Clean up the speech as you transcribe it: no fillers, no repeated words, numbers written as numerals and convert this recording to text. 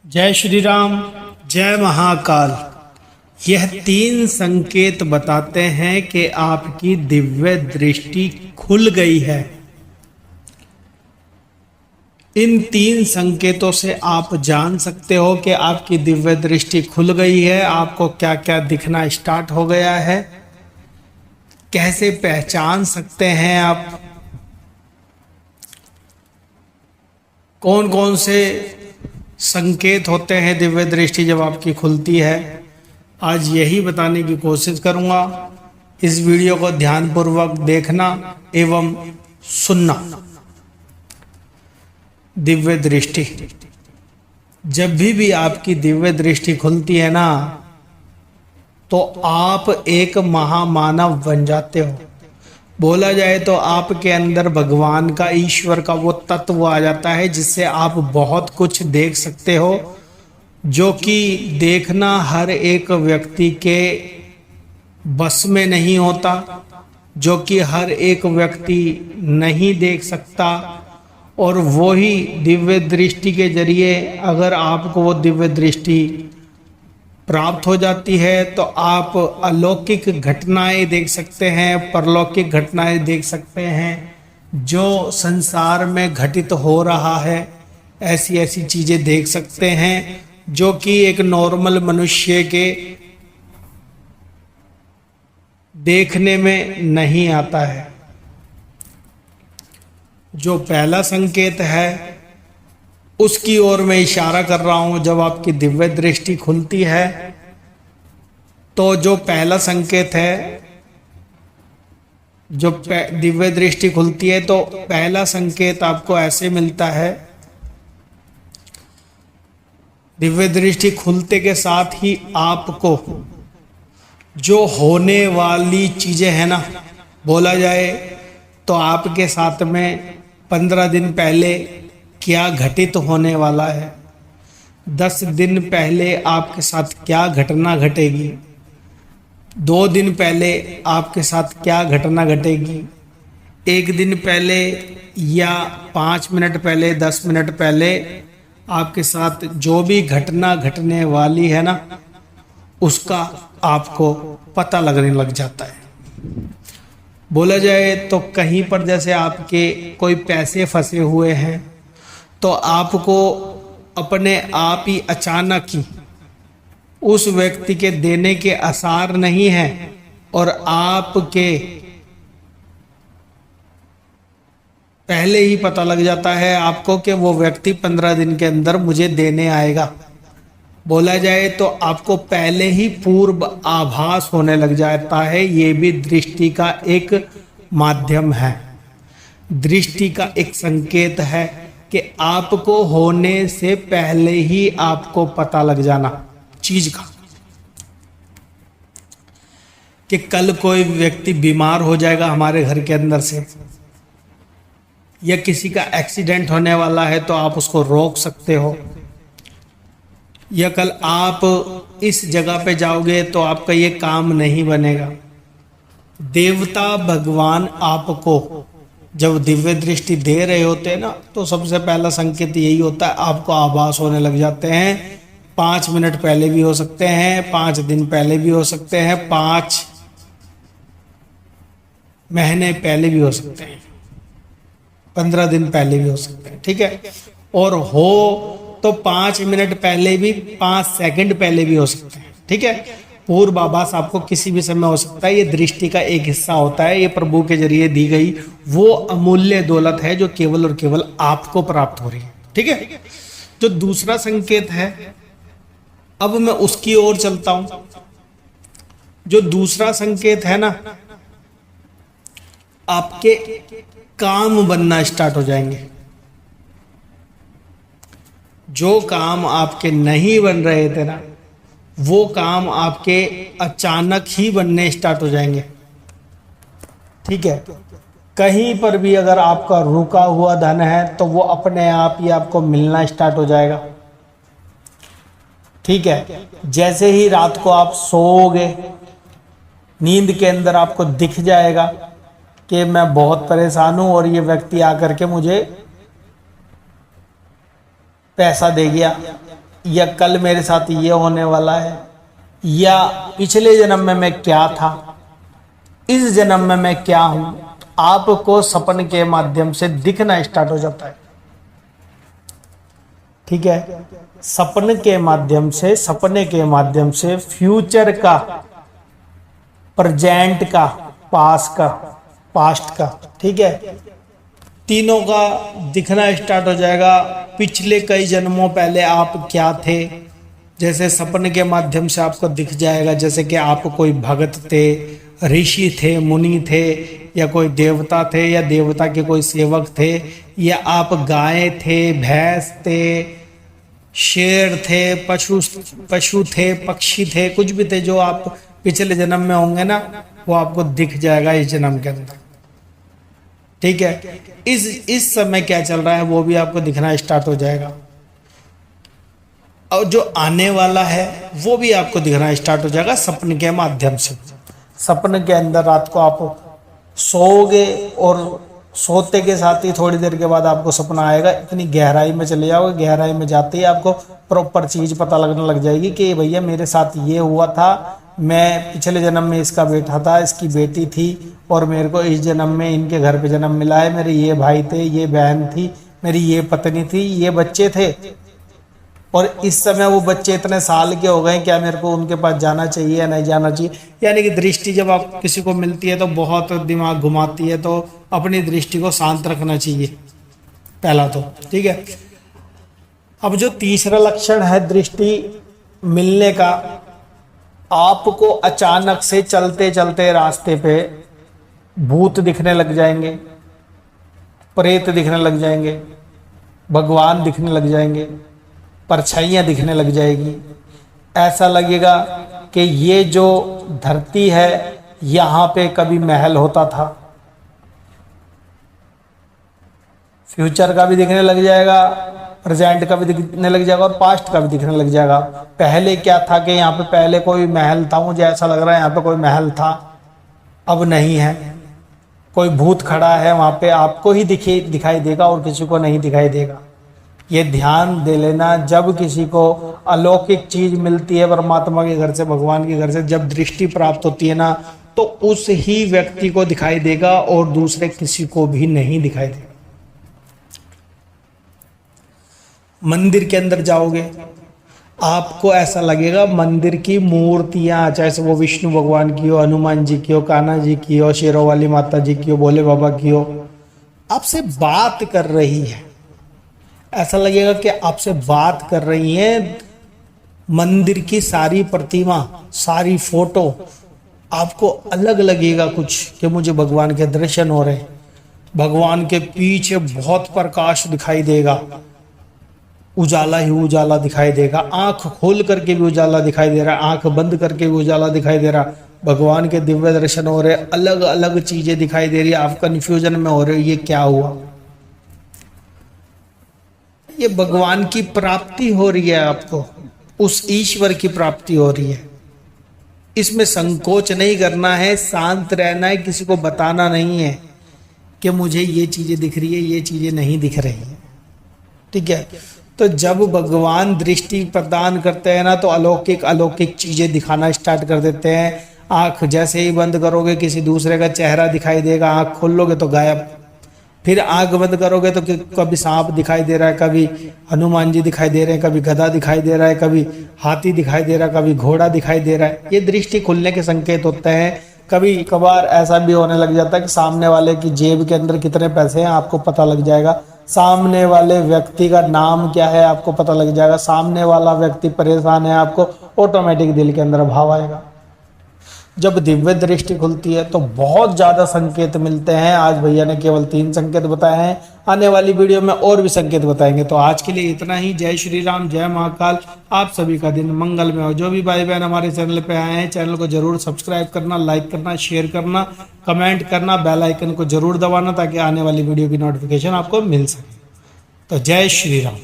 जय श्री राम, जय महाकाल। यह तीन संकेत बताते हैं कि आपकी दिव्य दृष्टि खुल गई है। इन तीन संकेतों से आप जान सकते हो कि आपकी दिव्य दृष्टि खुल गई है, आपको क्या क्या दिखना स्टार्ट हो गया है। कैसे पहचान सकते हैं आप, कौन कौन से संकेत होते हैं दिव्य दृष्टि जब आपकी खुलती है, आज यही बताने की कोशिश करूंगा। इस वीडियो को ध्यानपूर्वक देखना एवं सुनना। दिव्य दृष्टि, जब भी आपकी दिव्य दृष्टि खुलती है ना, तो आप एक महामानव बन जाते हो। बोला जाए तो आपके अंदर भगवान का, ईश्वर का वो तत्व आ जाता है जिससे आप बहुत कुछ देख सकते हो, जो कि देखना हर एक व्यक्ति के बस में नहीं होता, जो कि हर एक व्यक्ति नहीं देख सकता। और वो ही दिव्य दृष्टि के जरिए अगर आपको वो दिव्य दृष्टि प्राप्त हो जाती है तो आप अलौकिक घटनाएं देख सकते हैं, परलौकिक घटनाएं देख सकते हैं। जो संसार में घटित हो रहा है ऐसी ऐसी चीजें देख सकते हैं जो कि एक नॉर्मल मनुष्य के देखने में नहीं आता है। जो पहला संकेत है उसकी ओर मैं इशारा कर रहा हूं। जब आपकी दिव्य दृष्टि खुलती है तो जो पहला संकेत है, जो दिव्य दृष्टि खुलती है तो पहला संकेत आपको ऐसे मिलता है। दिव्य दृष्टि खुलते के साथ ही आपको जो होने वाली चीजें हैं ना, बोला जाए तो आपके साथ में 15 दिन पहले क्या घटित होने वाला है, 10 दिन पहले आपके साथ क्या घटना घटेगी, 2 दिन पहले आपके साथ क्या घटना घटेगी, 1 दिन पहले या 5 मिनट पहले, 10 मिनट पहले आपके साथ जो भी घटना घटने वाली है ना, उसका आपको पता लगने लग जाता है। बोला जाए तो कहीं पर जैसे आपके कोई पैसे फंसे हुए हैं तो आपको अपने आप ही अचानक ही उस व्यक्ति के देने के आसार नहीं है और आपके पहले ही पता लग जाता है आपको कि वो व्यक्ति 15 दिन के अंदर मुझे देने आएगा। बोला जाए तो आपको पहले ही पूर्व आभास होने लग जाता है। ये भी दृष्टि का एक माध्यम है, दृष्टि का एक संकेत है कि आपको होने से पहले ही आपको पता लग जाना चीज का, कि कल कोई व्यक्ति बीमार हो जाएगा हमारे घर के अंदर से, या किसी का एक्सीडेंट होने वाला है तो आप उसको रोक सकते हो, या कल आप इस जगह पे जाओगे तो आपका ये काम नहीं बनेगा। देवता भगवान आपको जब दिव्य दृष्टि दे रहे होते हैं ना, तो सबसे पहला संकेत यही होता है, आपको आभास होने लग जाते हैं। 5 मिनट पहले भी हो सकते हैं, 5 दिन पहले भी हो सकते हैं, 5 महीने पहले भी हो सकते हैं, 15 दिन पहले भी हो सकते हैं, ठीक है। और हो तो 5 मिनट पहले भी, 5 सेकंड पहले भी हो सकते हैं, ठीक है। पूर्व आभास आपको किसी भी समय हो सकता है। ये दृष्टि का एक हिस्सा होता है, ये प्रभु के जरिए दी गई वो अमूल्य दौलत है जो केवल और केवल आपको प्राप्त हो रही है, ठीक है। जो दूसरा संकेत है, अब मैं उसकी ओर चलता हूं। जो दूसरा संकेत है ना, आपके काम बनना स्टार्ट हो जाएंगे। जो काम आपके नहीं बन रहे थे ना, वो काम आपके अचानक ही बनने स्टार्ट हो जाएंगे, ठीक है। कहीं पर भी अगर आपका रुका हुआ धन है तो वो अपने आप ही आपको मिलना स्टार्ट हो जाएगा, ठीक है। जैसे ही रात को आप सोओगे, नींद के अंदर आपको दिख जाएगा कि मैं बहुत परेशान हूं और ये व्यक्ति आकर के मुझे पैसा दे गया, या कल मेरे साथ ये होने वाला है, या पिछले जन्म में मैं क्या था, इस जन्म में मैं क्या हूं, आपको सपन के माध्यम से दिखना स्टार्ट हो जाता है। ठीक है, सपने के माध्यम से फ्यूचर का, प्रेजेंट का, पास्ट का, ठीक है, तीनों का दिखना स्टार्ट हो जाएगा। पिछले कई जन्मों पहले आप क्या थे, जैसे सपने के माध्यम से आपको दिख जाएगा, जैसे कि आप कोई भगत थे, ऋषि थे, मुनि थे, या कोई देवता थे, या देवता के कोई सेवक थे, या आप गाय थे, भैंस थे, शेर थे, पशु थे, पक्षी थे, कुछ भी थे जो आप पिछले जन्म में होंगे ना, वो आपको दिख जाएगा इस जन्म के अंदर। ठीक है, इस समय क्या चल रहा है वो भी आपको दिखना स्टार्ट हो जाएगा, और जो आने वाला है वो भी आपको दिखना स्टार्ट हो जाएगा सपने के माध्यम से। सपने के अंदर रात को आप सोओगे और सोते के साथ ही थोड़ी देर के बाद आपको सपना आएगा, इतनी गहराई में चले जाओगे, गहराई में जाते ही आपको प्रॉपर चीज पता लगने लग जाएगी कि भैया मेरे साथ ये हुआ था, मैं पिछले जन्म में इसका बेटा था, इसकी बेटी थी, और मेरे को इस जन्म में इनके घर पे जन्म मिला है, मेरे ये भाई थे, ये बहन थी, मेरी ये पत्नी थी, ये बच्चे थे, और इस समय वो बच्चे इतने साल के हो गए, क्या मेरे को उनके पास जाना चाहिए या नहीं जाना चाहिए। यानी कि दृष्टि जब आप किसी को मिलती है तो बहुत दिमाग घुमाती है, तो अपनी दृष्टि को शांत रखना चाहिए पहला तो। ठीक है, अब जो तीसरा लक्षण है दृष्टि मिलने का, आपको अचानक से चलते चलते रास्ते पे भूत दिखने लग जाएंगे, प्रेत दिखने लग जाएंगे, भगवान दिखने लग जाएंगे, परछाइयाँ दिखने लग जाएगी। ऐसा लगेगा कि ये जो धरती है यहाँ पे कभी महल होता था। फ्यूचर का भी दिखने लग जाएगा, प्रेजेंट का भी दिखने लग जाएगा, और पास्ट का भी दिखने लग जाएगा। पहले क्या था कि यहाँ पे पहले कोई महल था, मुझे ऐसा लग रहा है यहाँ पे कोई महल था, अब नहीं है। कोई भूत खड़ा है वहाँ पे, आपको ही दिखाई देगा और किसी को नहीं दिखाई देगा। ये ध्यान दे लेना, जब किसी को अलौकिक चीज मिलती है परमात्मा के घर से, भगवान के घर से, जब दृष्टि प्राप्त होती है ना, तो उस ही व्यक्ति को दिखाई देगा और दूसरे किसी को भी नहीं दिखाई देगा। मंदिर के अंदर जाओगे, आपको ऐसा लगेगा मंदिर की मूर्तियां, चाहे से वो विष्णु भगवान की हो, हनुमान जी की हो, कान्हा जी की हो, शेरों वाली माता जी की हो, भोले बाबा की हो, आपसे बात कर रही है। ऐसा लगेगा कि आपसे बात कर रही है। मंदिर की सारी प्रतिमा, सारी फोटो आपको अलग लगेगा कुछ, कि मुझे भगवान के दर्शन हो रहे हैं। भगवान के पीछे बहुत प्रकाश दिखाई देगा, उजाला ही उजाला दिखाई देगा, आंख खोल करके भी उजाला दिखाई दे रहा है, आंख बंद करके भी उजाला दिखाई दे रहा। भगवान के दिव्य दर्शन हो रहे, अलग अलग चीजें दिखाई दे रही है, आप कंफ्यूजन में हो रहे हो, ये क्या हुआ। ये भगवान की प्राप्ति हो रही है, आपको उस ईश्वर की प्राप्ति हो रही है। इसमें संकोच नहीं करना है, शांत रहना है, किसी को बताना नहीं है कि मुझे ये चीजें दिख रही है, ये चीजें नहीं दिख रही है। ठीक है, तो जब भगवान दृष्टि प्रदान करते हैं ना, तो अलौकिक अलौकिक चीजें दिखाना स्टार्ट कर देते हैं। आंख जैसे ही बंद करोगे किसी दूसरे का चेहरा दिखाई देगा, आंख खोल लोगे तो गायब। फिर आंख बंद करोगे तो कभी सांप दिखाई दे रहा है, कभी हनुमान जी दिखाई दे रहे हैं, कभी गधा दिखाई दे रहा है, कभी हाथी दिखाई दे रहा है, कभी घोड़ा दिखाई दे रहा है। ये दृष्टि खुलने के संकेत होते हैं। कभी कभार ऐसा भी होने लग जाता है कि सामने वाले की जेब के अंदर कितने पैसे हैं आपको पता लग जाएगा, सामने वाले व्यक्ति का नाम क्या है आपको पता लग जाएगा, सामने वाला व्यक्ति परेशान है, आपको ऑटोमेटिक दिल के अंदर भाव आएगा। जब दिव्य दृष्टि खुलती है तो बहुत ज्यादा संकेत मिलते हैं। आज भैया ने केवल 3 संकेत बताए हैं, आने वाली वीडियो में और भी संकेत बताएंगे। तो आज के लिए इतना ही। जय श्री राम, जय महाकाल। आप सभी का दिन मंगल में हो। जो भी भाई बहन हमारे चैनल पे आए हैं, चैनल को जरूर सब्सक्राइब करना, लाइक करना, शेयर करना, कमेंट करना, बेल आइकन को जरूर दबाना, ताकि आने वाली वीडियो की नोटिफिकेशन आपको मिल सके। तो जय श्री राम।